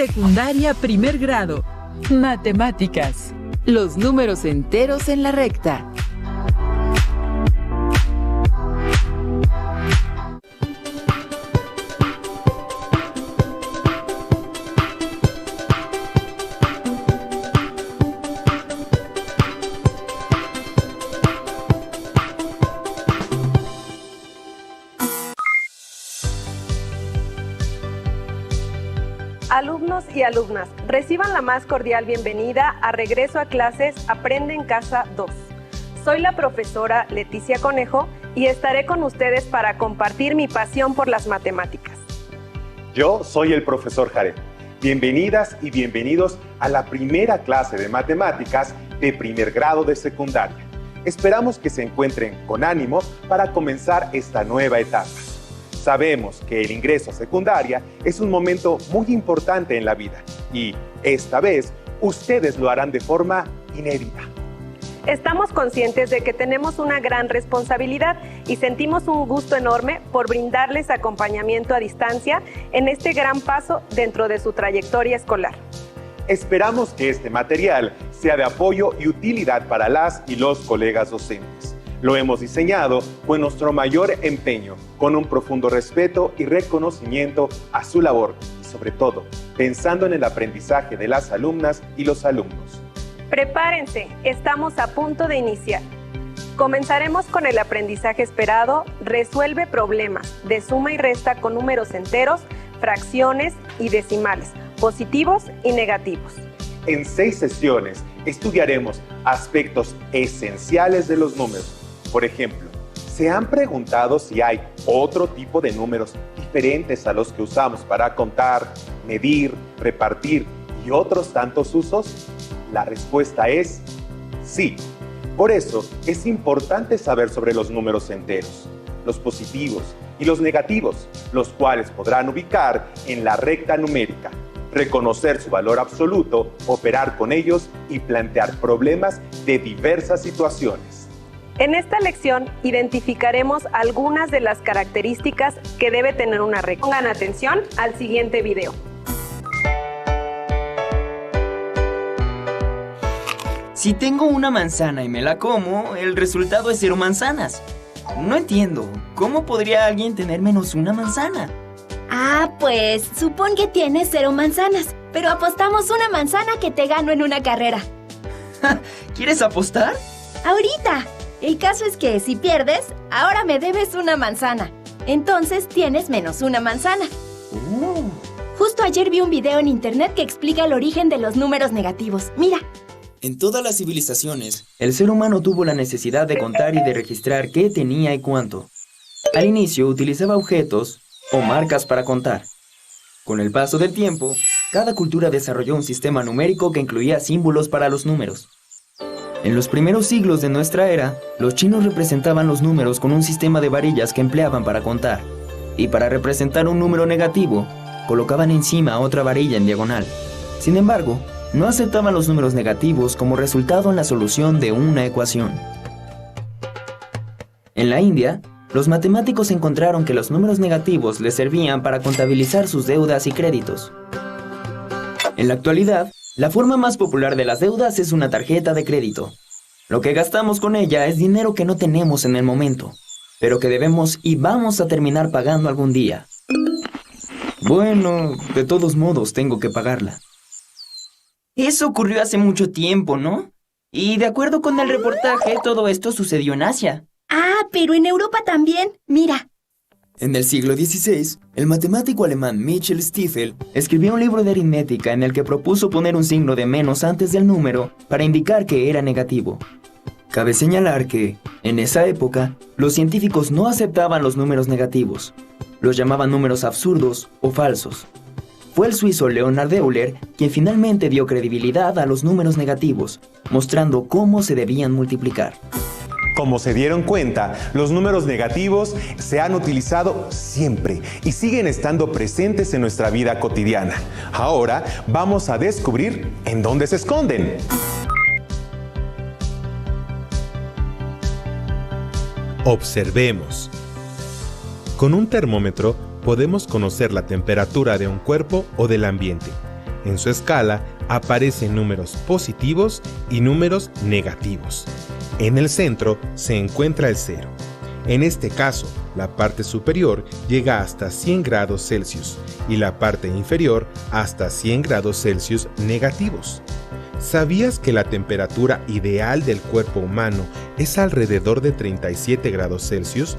Secundaria primer grado. Matemáticas. Los números enteros en la recta. Alumnos y alumnas, reciban la más cordial bienvenida a Regreso a Clases Aprende en Casa 2. Soy la profesora Leticia Conejo y estaré con ustedes para compartir mi pasión por las matemáticas. Yo soy el profesor Jared. Bienvenidas y bienvenidos a la primera clase de matemáticas de primer grado de secundaria. Esperamos que se encuentren con ánimo para comenzar esta nueva etapa. Sabemos que el ingreso a secundaria es un momento muy importante en la vida y, esta vez, ustedes lo harán de forma inédita. Estamos conscientes de que tenemos una gran responsabilidad y sentimos un gusto enorme por brindarles acompañamiento a distancia en este gran paso dentro de su trayectoria escolar. Esperamos que este material sea de apoyo y utilidad para las y los colegas docentes. Lo hemos diseñado con nuestro mayor empeño, con un profundo respeto y reconocimiento a su labor y, sobre todo, pensando en el aprendizaje de las alumnas y los alumnos. Prepárense, estamos a punto de iniciar. Comenzaremos con el aprendizaje esperado. Resuelve problemas de suma y resta con números enteros, fracciones y decimales, positivos y negativos. En 6 sesiones estudiaremos aspectos esenciales de los números. Por ejemplo, ¿se han preguntado si hay otro tipo de números diferentes a los que usamos para contar, medir, repartir y otros tantos usos? La respuesta es sí. Por eso es importante saber sobre los números enteros, los positivos y los negativos, los cuales podrán ubicar en la recta numérica, reconocer su valor absoluto, operar con ellos y plantear problemas de diversas situaciones. En esta lección identificaremos algunas de las características que debe tener una recta. Pongan atención al siguiente video. Si tengo una manzana y me la como, el resultado es 0 manzanas. No entiendo, ¿cómo podría alguien tener menos una manzana? Ah, pues, supón que tienes 0 manzanas, pero apostamos una manzana que te gano en una carrera. ¿Quieres apostar? ¡Ahorita! El caso es que si pierdes, ahora me debes una manzana. Entonces tienes menos una manzana. Justo ayer vi un video en internet que explica el origen de los números negativos. Mira. En todas las civilizaciones, el ser humano tuvo la necesidad de contar y de registrar qué tenía y cuánto. Al inicio utilizaba objetos o marcas para contar. Con el paso del tiempo, cada cultura desarrolló un sistema numérico que incluía símbolos para los números. En los primeros siglos de nuestra era, los chinos representaban los números con un sistema de varillas que empleaban para contar. Y para representar un número negativo, colocaban encima otra varilla en diagonal. Sin embargo, no aceptaban los números negativos como resultado en la solución de una ecuación. En la India, los matemáticos encontraron que los números negativos les servían para contabilizar sus deudas y créditos. En la actualidad, la forma más popular de las deudas es una tarjeta de crédito. Lo que gastamos con ella es dinero que no tenemos en el momento, pero que debemos y vamos a terminar pagando algún día. Bueno, de todos modos tengo que pagarla. Eso ocurrió hace mucho tiempo, ¿no? Y de acuerdo con el reportaje, todo esto sucedió en Asia. Ah, pero en Europa también. Mira. En el siglo XVI, el matemático alemán Michel Stiefel escribió un libro de aritmética en el que propuso poner un signo de menos antes del número para indicar que era negativo. Cabe señalar que, en esa época, los científicos no aceptaban los números negativos. Los llamaban números absurdos o falsos. Fue el suizo Leonhard Euler quien finalmente dio credibilidad a los números negativos, mostrando cómo se debían multiplicar. Como se dieron cuenta, los números negativos se han utilizado siempre y siguen estando presentes en nuestra vida cotidiana. Ahora vamos a descubrir en dónde se esconden. Observemos. Con un termómetro podemos conocer la temperatura de un cuerpo o del ambiente. En su escala aparecen números positivos y números negativos. En el centro se encuentra el 0. En este caso, la parte superior llega hasta 100 grados Celsius y la parte inferior hasta 100 grados Celsius negativos. ¿Sabías que la temperatura ideal del cuerpo humano es alrededor de 37 grados Celsius?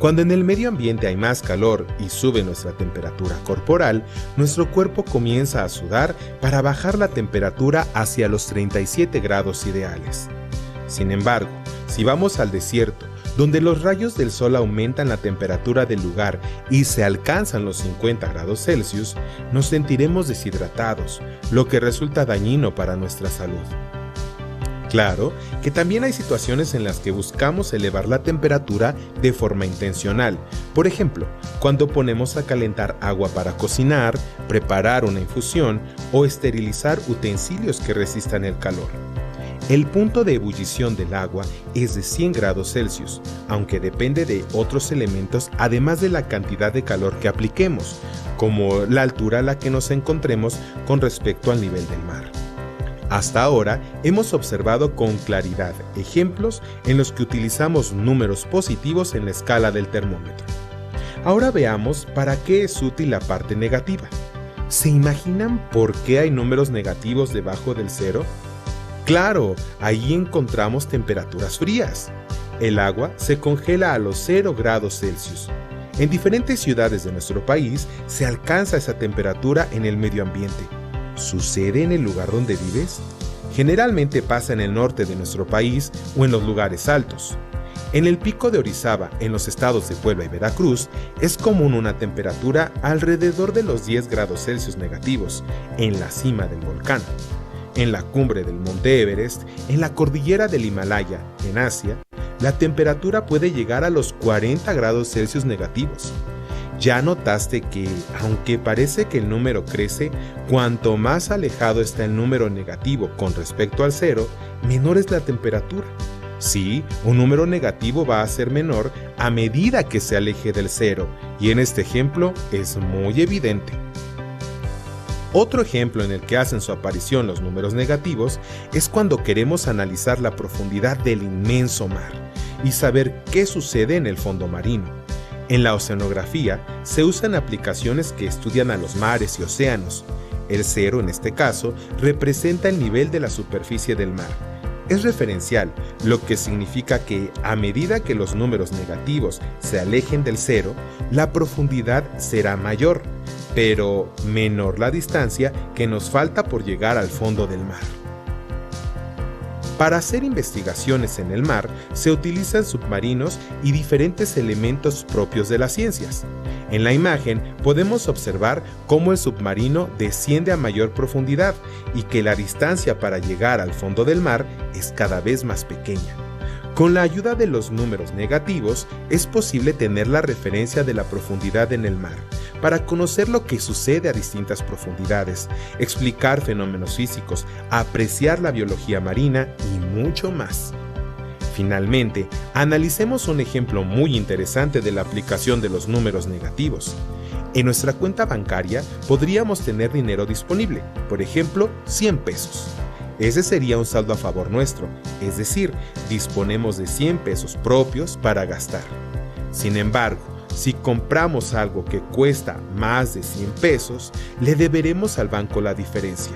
Cuando en el medio ambiente hay más calor y sube nuestra temperatura corporal, nuestro cuerpo comienza a sudar para bajar la temperatura hacia los 37 grados ideales. Sin embargo, si vamos al desierto, donde los rayos del sol aumentan la temperatura del lugar y se alcanzan los 50 grados Celsius, nos sentiremos deshidratados, lo que resulta dañino para nuestra salud. Claro que también hay situaciones en las que buscamos elevar la temperatura de forma intencional. Por ejemplo, cuando ponemos a calentar agua para cocinar, preparar una infusión o esterilizar utensilios que resistan el calor. El punto de ebullición del agua es de 100 grados Celsius, aunque depende de otros elementos además de la cantidad de calor que apliquemos, como la altura a la que nos encontremos con respecto al nivel del mar. Hasta ahora hemos observado con claridad ejemplos en los que utilizamos números positivos en la escala del termómetro. Ahora veamos para qué es útil la parte negativa. ¿Se imaginan por qué hay números negativos debajo del 0? Claro, ahí encontramos temperaturas frías. El agua se congela a los 0 grados Celsius. En diferentes ciudades de nuestro país se alcanza esa temperatura en el medio ambiente. ¿Sucede en el lugar donde vives? Generalmente pasa en el norte de nuestro país o en los lugares altos. En el pico de Orizaba, en los estados de Puebla y Veracruz, es común una temperatura alrededor de los 10 grados Celsius negativos en la cima del volcán. En la cumbre del Monte Everest, en la cordillera del Himalaya, en Asia, la temperatura puede llegar a los 40 grados Celsius negativos. ¿Ya notaste que, aunque parece que el número crece, cuanto más alejado está el número negativo con respecto al 0, menor es la temperatura? Sí, un número negativo va a ser menor a medida que se aleje del 0, y en este ejemplo es muy evidente. Otro ejemplo en el que hacen su aparición los números negativos es cuando queremos analizar la profundidad del inmenso mar y saber qué sucede en el fondo marino. En la oceanografía se usan aplicaciones que estudian a los mares y océanos. El 0, en este caso, representa el nivel de la superficie del mar. Es referencial, lo que significa que a medida que los números negativos se alejen del 0, la profundidad será mayor, pero menor la distancia que nos falta por llegar al fondo del mar. Para hacer investigaciones en el mar se utilizan submarinos y diferentes elementos propios de las ciencias. En la imagen podemos observar cómo el submarino desciende a mayor profundidad y que la distancia para llegar al fondo del mar es cada vez más pequeña. Con la ayuda de los números negativos es posible tener la referencia de la profundidad en el mar, para conocer lo que sucede a distintas profundidades, explicar fenómenos físicos, apreciar la biología marina y mucho más. Finalmente, analicemos un ejemplo muy interesante de la aplicación de los números negativos. En nuestra cuenta bancaria podríamos tener dinero disponible, por ejemplo, 100 pesos. Ese sería un saldo a favor nuestro, es decir, disponemos de 100 pesos propios para gastar. Sin embargo, si compramos algo que cuesta más de 100 pesos, le deberemos al banco la diferencia.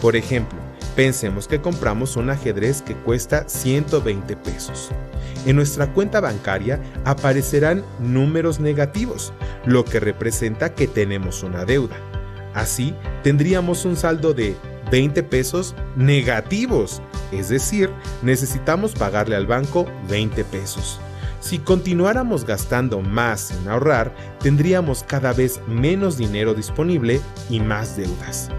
Por ejemplo, pensemos que compramos un ajedrez que cuesta 120 pesos. En nuestra cuenta bancaria aparecerán números negativos, lo que representa que tenemos una deuda. Así, tendríamos un saldo de 20 pesos negativos, es decir, necesitamos pagarle al banco 20 pesos. Si continuáramos gastando más sin ahorrar, tendríamos cada vez menos dinero disponible y más deudas.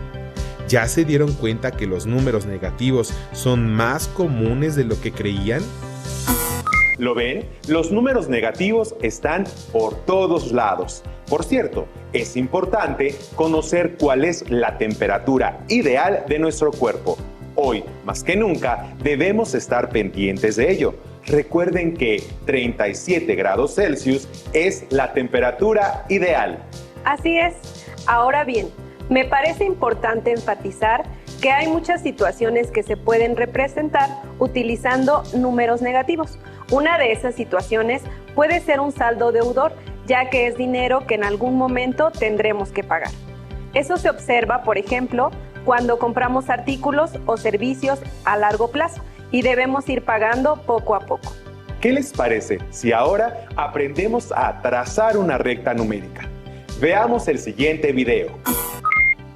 ¿Ya se dieron cuenta que los números negativos son más comunes de lo que creían? ¿Lo ven? Los números negativos están por todos lados. Por cierto, es importante conocer cuál es la temperatura ideal de nuestro cuerpo. Hoy, más que nunca, debemos estar pendientes de ello. Recuerden que 37 grados Celsius es la temperatura ideal. Así es. Ahora bien, Me parece importante enfatizar que hay muchas situaciones que se pueden representar utilizando números negativos. Una de esas situaciones puede ser un saldo deudor, ya que es dinero que en algún momento tendremos que pagar. Eso se observa, por ejemplo, cuando compramos artículos o servicios a largo plazo y debemos ir pagando poco a poco. ¿Qué les parece si ahora aprendemos a trazar una recta numérica? Veamos el siguiente video.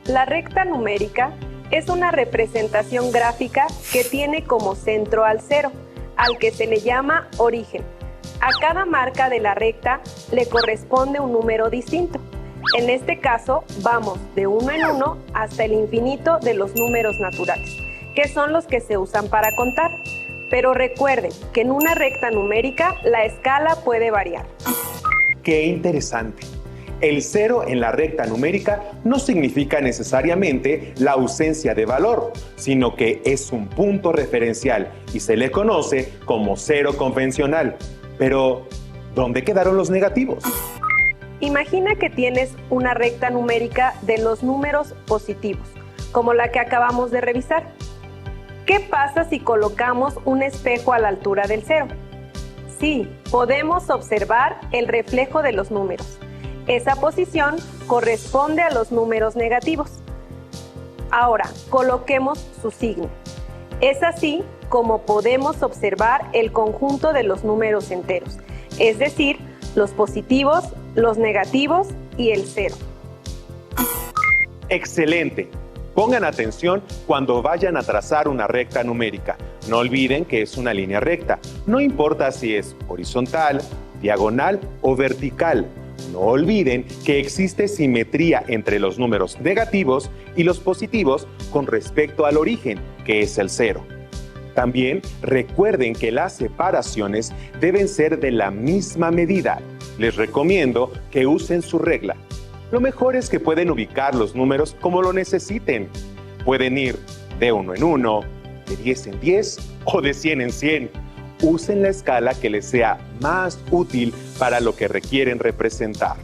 La recta numérica es una representación gráfica que tiene como centro al cero, al que se le llama origen. A cada marca de la recta le corresponde un número distinto. En este caso, vamos de 1 en 1 hasta el infinito de los números naturales, que son los que se usan para contar. Pero recuerden que en una recta numérica la escala puede variar. ¡Qué interesante! El cero en la recta numérica no significa necesariamente la ausencia de valor, sino que es un punto referencial y se le conoce como cero convencional. Pero, ¿dónde quedaron los negativos? Imagina que tienes una recta numérica de los números positivos, como la que acabamos de revisar. ¿Qué pasa si colocamos un espejo a la altura del cero? Sí, podemos observar el reflejo de los números. Esa posición corresponde a los números negativos. Ahora, coloquemos su signo. Es así como podemos observar el conjunto de los números enteros, es decir, los positivos, los negativos y el cero. ¡Excelente! Pongan atención cuando vayan a trazar una recta numérica. No olviden que es una línea recta. No importa si es horizontal, diagonal o vertical. No olviden que existe simetría entre los números negativos y los positivos con respecto al origen, que es el cero. También recuerden que las separaciones deben ser de la misma medida. Les recomiendo que usen su regla. Lo mejor es que pueden ubicar los números como lo necesiten. Pueden ir de 1 en 1, de 10 en 10 o de 100 en 100. Usen la escala que les sea más útil para lo que requieren representar.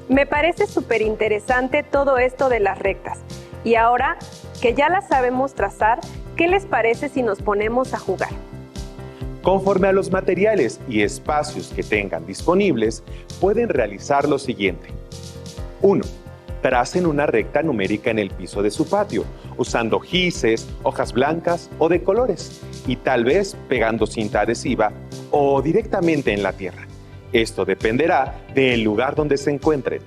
Me parece súper interesante todo esto de las rectas. Y ahora que ya las sabemos trazar, ¿qué les parece si nos ponemos a jugar? Conforme a los materiales y espacios que tengan disponibles, pueden realizar lo siguiente. 1. Tracen una recta numérica en el piso de su patio, usando gises, hojas blancas o de colores, y tal vez pegando cinta adhesiva o directamente en la tierra. Esto dependerá del lugar donde se encuentren.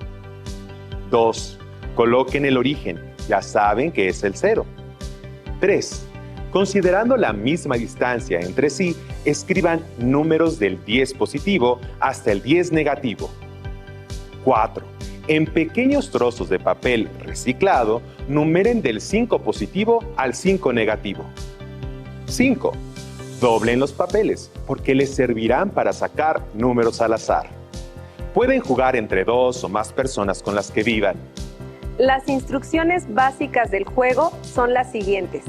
2. Coloquen el origen, ya saben que es el cero. 3. Considerando la misma distancia entre sí, escriban números del 10 positivo hasta el 10 negativo. 4. En pequeños trozos de papel reciclado, numeren del 5 positivo al 5 negativo. 5. Doblen los papeles, porque les servirán para sacar números al azar. Pueden jugar entre 2 o más personas con las que vivan. Las instrucciones básicas del juego son las siguientes.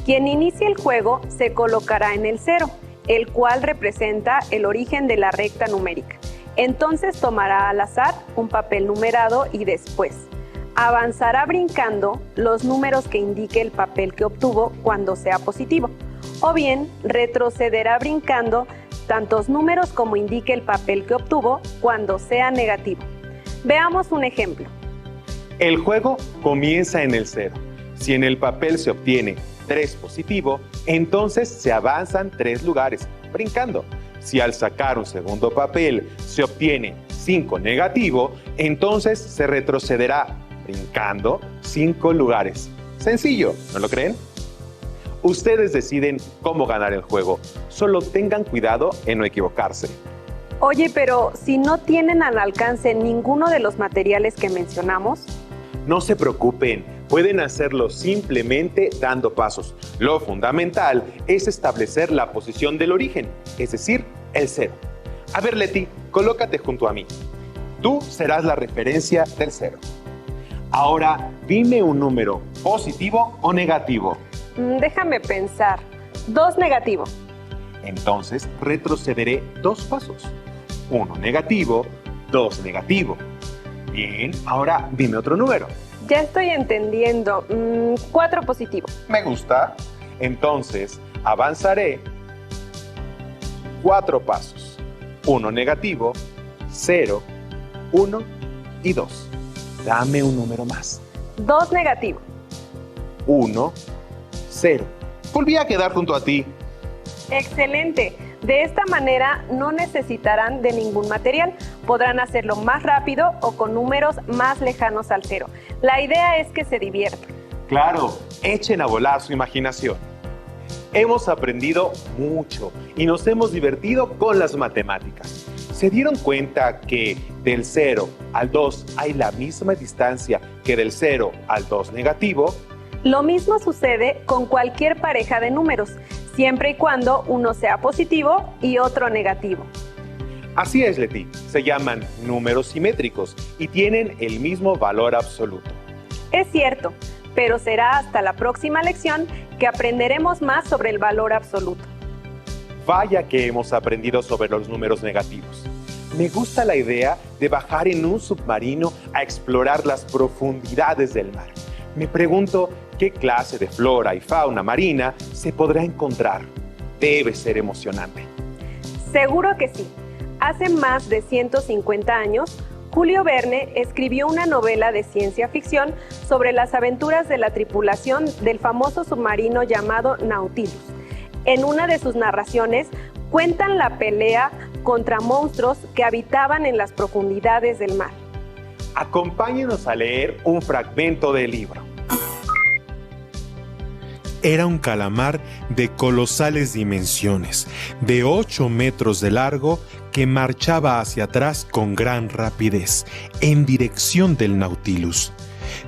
Quien inicie el juego se colocará en el 0, el cual representa el origen de la recta numérica. Entonces tomará al azar un papel numerado y después avanzará brincando los números que indique el papel que obtuvo cuando sea positivo, o bien retrocederá brincando tantos números como indique el papel que obtuvo cuando sea negativo. Veamos un ejemplo. El juego comienza en el 0. Si en el papel se obtiene 3 positivo, entonces se avanzan 3 lugares, brincando. Si al sacar un segundo papel se obtiene 5 negativo, entonces se retrocederá, brincando 5 lugares. Sencillo, ¿no lo creen? Ustedes deciden cómo ganar el juego. Solo tengan cuidado en no equivocarse. Oye, pero si no tienen al alcance ninguno de los materiales que mencionamos. No se preocupen, pueden hacerlo simplemente dando pasos. Lo fundamental es establecer la posición del origen, es decir, el 0. A ver, Leti, colócate junto a mí. Tú serás la referencia del 0. Ahora, dime un número positivo o negativo. Déjame pensar. 2 negativo. Entonces, retrocederé 2 pasos. 1 negativo, 2 negativo. Bien, ahora dime otro número. Ya estoy entendiendo. 4 positivo. Me gusta. Entonces, avanzaré 4 pasos. 1 negativo, 0, 1 y 2. Dame un número más. 2 negativo. 1, 0. Volví a quedar junto a ti. Excelente. De esta manera no necesitarán de ningún material. Podrán hacerlo más rápido o con números más lejanos al 0. La idea es que se diviertan. Claro, echen a volar su imaginación. Hemos aprendido mucho y nos hemos divertido con las matemáticas. ¿Se dieron cuenta que del 0 al 2 hay la misma distancia que del 0 al 2 negativo? Lo mismo sucede con cualquier pareja de números, siempre y cuando uno sea positivo y otro negativo. Así es, Leti. Se llaman números simétricos y tienen el mismo valor absoluto. Es cierto, pero será hasta la próxima lección que aprenderemos más sobre el valor absoluto. Vaya que hemos aprendido sobre los números negativos. Me gusta la idea de bajar en un submarino a explorar las profundidades del mar. Me pregunto qué clase de flora y fauna marina se podrá encontrar. Debe ser emocionante. Seguro que sí. Hace más de 150 años, Julio Verne escribió una novela de ciencia ficción sobre las aventuras de la tripulación del famoso submarino llamado Nautilus. En una de sus narraciones cuentan la pelea contra monstruos que habitaban en las profundidades del mar. Acompáñenos a leer un fragmento del libro. Era un calamar de colosales dimensiones, de 8 metros de largo, que marchaba hacia atrás con gran rapidez, en dirección del Nautilus.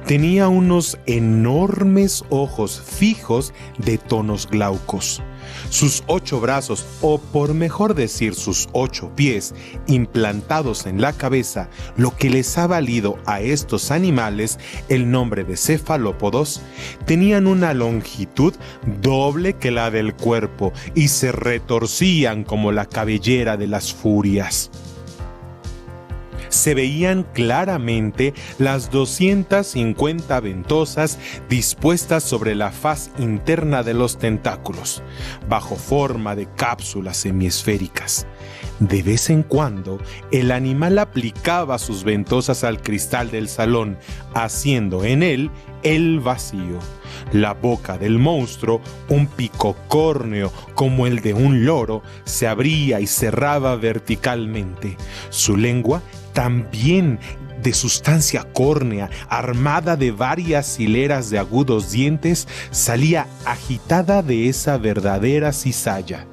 Tenía unos enormes ojos fijos de tonos glaucos. Sus 8 brazos, o por mejor decir sus 8 pies, implantados en la cabeza, lo que les ha valido a estos animales el nombre de cefalópodos, tenían una longitud doble que la del cuerpo y se retorcían como la cabellera de las furias. Se veían claramente las 250 ventosas dispuestas sobre la faz interna de los tentáculos, bajo forma de cápsulas semiesféricas. De vez en cuando, el animal aplicaba sus ventosas al cristal del salón, haciendo en él el vacío. La boca del monstruo, un pico córneo como el de un loro, se abría y cerraba verticalmente. Su lengua, también de sustancia córnea, armada de varias hileras de agudos dientes, salía agitada de esa verdadera cizalla.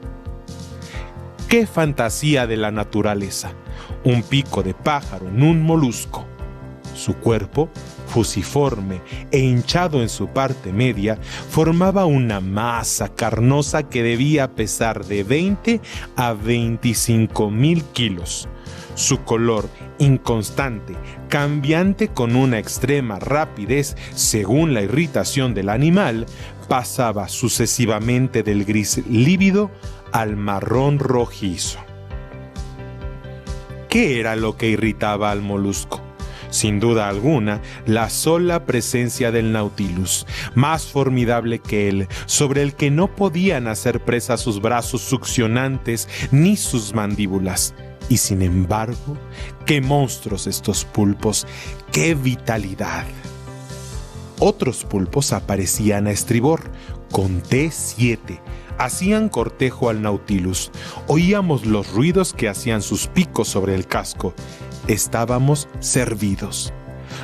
¡Qué fantasía de la naturaleza! Un pico de pájaro en un molusco. Su cuerpo, fusiforme e hinchado en su parte media, formaba una masa carnosa que debía pesar de 20 a 25,000 kilos. Su color, inconstante, cambiante con una extrema rapidez según la irritación del animal, pasaba sucesivamente del gris lívido al marrón rojizo. ¿Qué era lo que irritaba al molusco? Sin duda alguna, la sola presencia del Nautilus, más formidable que él, sobre el que no podían hacer presa sus brazos succionantes ni sus mandíbulas. Y sin embargo, ¡qué monstruos estos pulpos! ¡Qué vitalidad! Otros pulpos aparecían a estribor, conté 7. Hacían cortejo al Nautilus. Oíamos los ruidos que hacían sus picos sobre el casco. Estábamos servidos.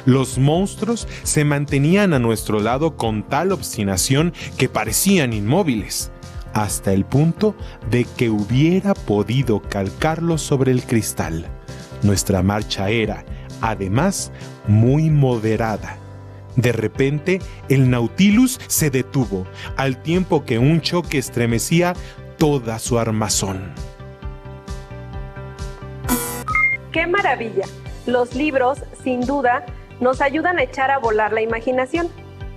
Los monstruos se mantenían a nuestro lado con tal obstinación que parecían inmóviles, hasta el punto de que hubiera podido calcarlos sobre el cristal. Nuestra marcha era, además, muy moderada. De repente, el Nautilus se detuvo, al tiempo que un choque estremecía toda su armazón. ¡Qué maravilla! Los libros, sin duda, nos ayudan a echar a volar la imaginación.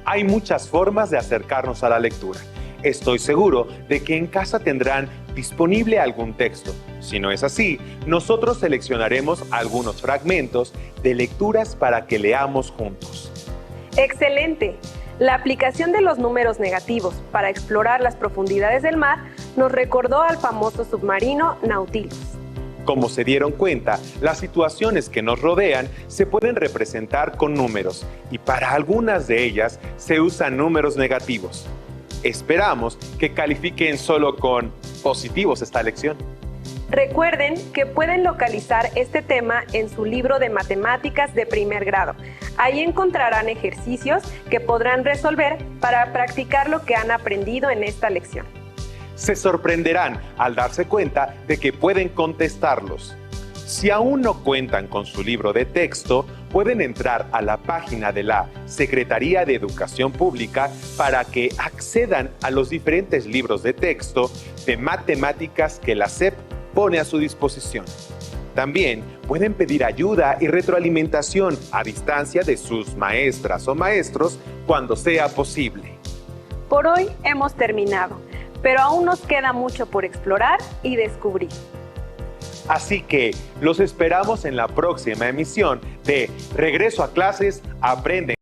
Hay muchas formas de acercarnos a la lectura. Estoy seguro de que en casa tendrán disponible algún texto. Si no es así, nosotros seleccionaremos algunos fragmentos de lecturas para que leamos juntos. ¡Excelente! La aplicación de los números negativos para explorar las profundidades del mar nos recordó al famoso submarino Nautilus. Como se dieron cuenta, las situaciones que nos rodean se pueden representar con números y para algunas de ellas se usan números negativos. Esperamos que califiquen solo con positivos esta lección. Recuerden que pueden localizar este tema en su libro de matemáticas de primer grado. Ahí encontrarán ejercicios que podrán resolver para practicar lo que han aprendido en esta lección. Se sorprenderán al darse cuenta de que pueden contestarlos. Si aún no cuentan con su libro de texto, pueden entrar a la página de la Secretaría de Educación Pública para que accedan a los diferentes libros de texto de matemáticas que la SEP pone a su disposición. También pueden pedir ayuda y retroalimentación a distancia de sus maestras o maestros cuando sea posible. Por hoy hemos terminado, pero aún nos queda mucho por explorar y descubrir. Así que los esperamos en la próxima emisión de Regreso a Clases, Aprende